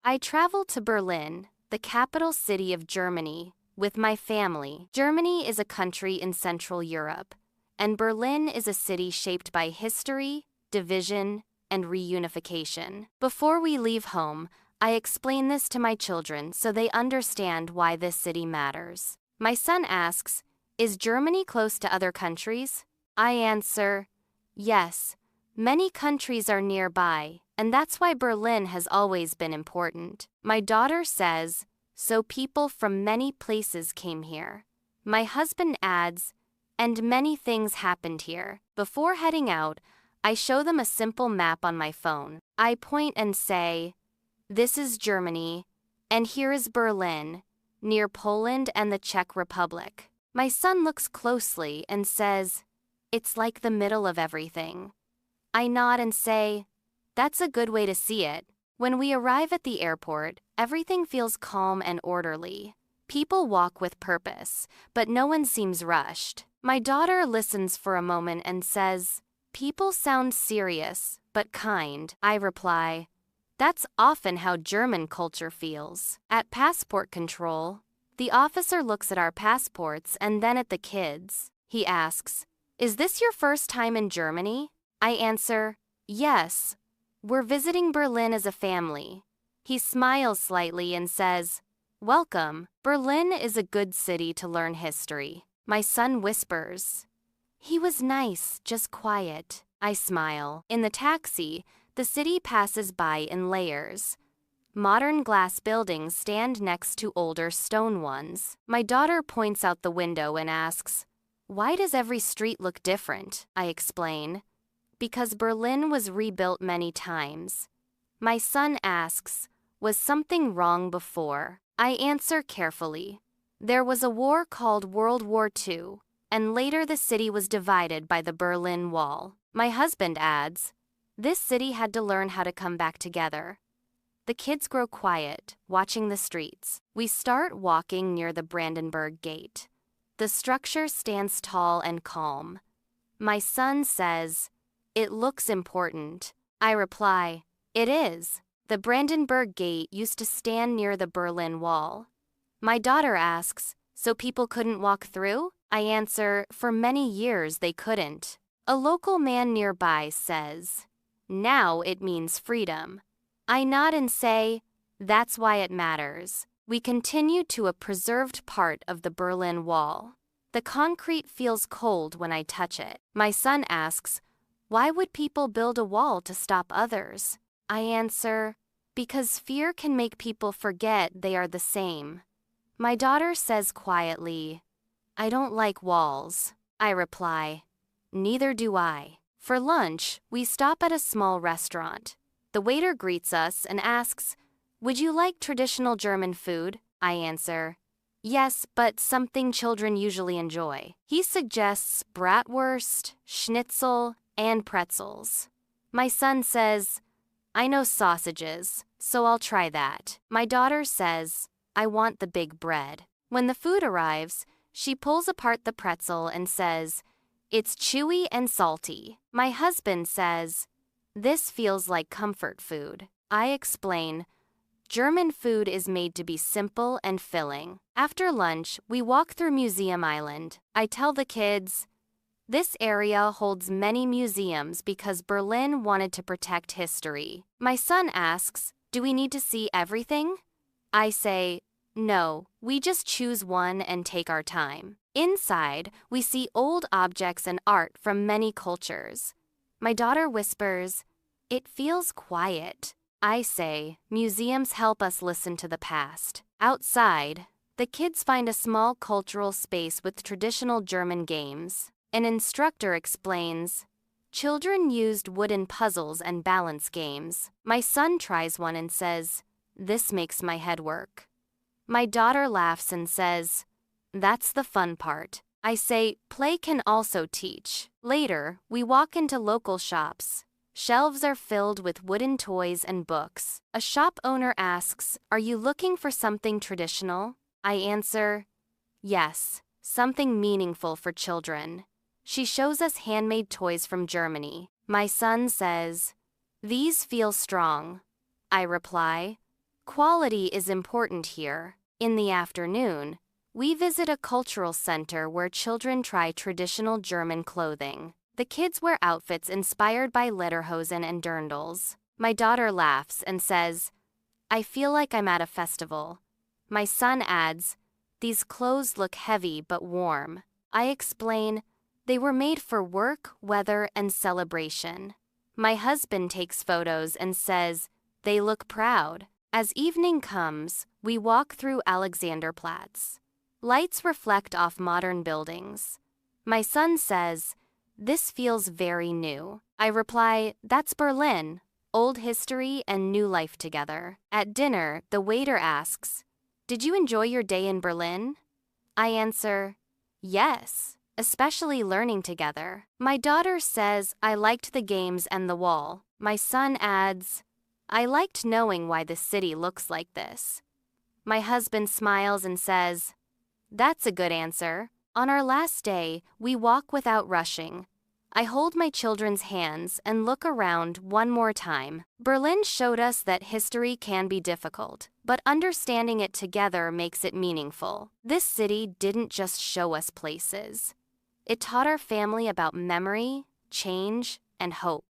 I traveled to Berlin, the capital city of Germany, with my family. Germany is a country in Central Europe, and Berlin is a city shaped by history, division, and reunification. Before we leave home, I explain this to my children so they understand why this city matters. My son asks, "Is Germany close to other countries?" I answer, "Yes, many countries are nearby, and that's why Berlin has always been important." My daughter says, "So people from many places came here." My husband adds, "And many things happened here." Before heading out, I show them a simple map on my phone. I point and say, "This is Germany, and here is Berlin, near Poland and the Czech Republic." My son looks closely and says, "It's like the middle of everything." I nod and say, "That's a good way to see it." When we arrive at the airport, everything feels calm and orderly. People walk with purpose, but no one seems rushed. My daughter listens for a moment and says, "People sound serious, but kind." I reply, "That's often how German culture feels." At passport control, the officer looks at our passports and then at the kids. He asks, "Is this your first time in Germany?" I answer, "Yes. We're visiting Berlin as a family." He smiles slightly and says, "Welcome. Berlin is a good city to learn history." My son whispers, "He was nice, just quiet." I smile. In the taxi, the city passes by in layers. Modern glass buildings stand next to older stone ones. My daughter points out the window and asks, "Why does every street look different?" I explain, "Because Berlin was rebuilt many times." My son asks, "Was something wrong before?" I answer carefully, "There was a war called World War II, and later the city was divided by the Berlin Wall." My husband adds, "This city had to learn how to come back together." The kids grow quiet, watching the streets. We start walking near the Brandenburg Gate. The structure stands tall and calm. My son says, "It looks important." I reply, "It is. The Brandenburg Gate used to stand near the Berlin Wall." My daughter asks, "So people couldn't walk through?" I answer, "For many years they couldn't." A local man nearby says, "Now it means freedom." I nod and say, "That's why it matters." We continue to a preserved part of the Berlin Wall. The concrete feels cold when I touch it. My son asks, "Why would people build a wall to stop others?" I answer, "Because fear can make people forget they are the same." My daughter says quietly, "I don't like walls." I reply, "Neither do I." For lunch, we stop at a small restaurant. The waiter greets us and asks, "Would you like traditional German food?" I answer, "Yes, but something children usually enjoy." He suggests bratwurst, schnitzel, and pretzels. My son says, "I know sausages, so I'll try that." My daughter says, "I want the big bread." When the food arrives, she pulls apart the pretzel and says, "It's chewy and salty." My husband says, "This feels like comfort food." I explain, "German food is made to be simple and filling." After lunch, we walk through Museum Island. I tell the kids, "This area holds many museums because Berlin wanted to protect history." My son asks, "Do we need to see everything?" I say, "No, we just choose one and take our time." Inside, we see old objects and art from many cultures. My daughter whispers, "It feels quiet." I say, "Museums help us listen to the past." Outside, the kids find a small cultural space with traditional German games. An instructor explains, "Children used wooden puzzles and balance games." My son tries one and says, "This makes my head work." My daughter laughs and says, "That's the fun part." I say, "Play can also teach." Later, we walk into local shops. Shelves are filled with wooden toys and books. A shop owner asks, "Are you looking for something traditional?" I answer, "Yes, something meaningful for children." She shows us handmade toys from Germany. My son says, "These feel strong." I reply, Quality is important here. In the afternoon, we visit a cultural center where children try traditional German clothing. The kids wear outfits inspired by lederhosen and dirndls. My daughter laughs and says, "I feel like I'm at a festival." My son adds, "These clothes look heavy but warm." I explain, "They were made for work, weather, and celebration." My husband takes photos and says, "They look proud." As evening comes, we walk through Alexanderplatz. Lights reflect off modern buildings. My son says, "This feels very new." I reply, "That's Berlin, old history and new life together." At dinner, the waiter asks, "Did you enjoy your day in Berlin?" I answer, "Yes, especially learning together." My daughter says, "I liked the games and the wall." My son adds, "I liked knowing why the city looks like this." My husband smiles and says, "That's a good answer." On our last day, we walk without rushing. I hold my children's hands and look around one more time. Berlin showed us that history can be difficult, but understanding it together makes it meaningful. This city didn't just show us places. It taught our family about memory, change, and hope.